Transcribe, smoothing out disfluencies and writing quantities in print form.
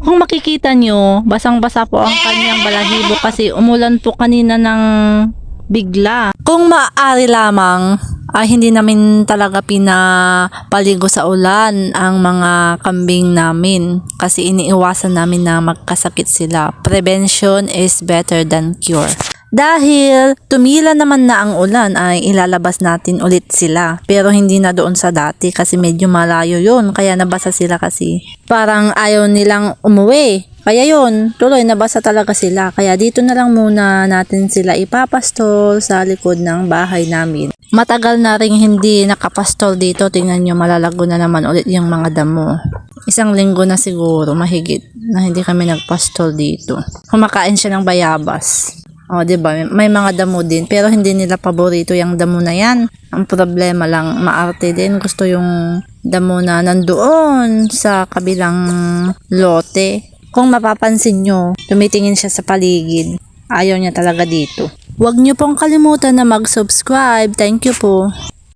Kung makikita nyo, basang-basa po ang kanyang balahibo kasi umulan po kanina ng bigla. Kung maaari lamang, hindi namin talaga pinapaligo sa ulan ang mga kambing namin kasi iniiwasan namin na magkasakit sila. Prevention is better than cure. Dahil tumila naman na ang ulan ay ilalabas natin ulit sila. Pero hindi na doon sa dati kasi medyo malayo yun. Kaya nabasa sila kasi parang ayaw nilang umuwi. Kaya yun, tuloy nabasa talaga sila. Kaya dito na lang muna natin sila ipapastol sa likod ng bahay namin. Matagal na rin hindi nakapastol dito. Tingnan nyo, malalago na naman ulit yung mga damo. Isang linggo na siguro, mahigit, na hindi kami nagpastol dito. Kumakain siya ng bayabas. O, diba? May mga damo din. Pero hindi nila paborito yung damo na yan. Ang problema lang, maarte din. Gusto yung damo na nandoon sa kabilang lote. Kung mapapansin nyo, tumitingin siya sa paligid. Ayaw niya talaga dito. Huwag nyo pong kalimutan na mag-subscribe. Thank you po.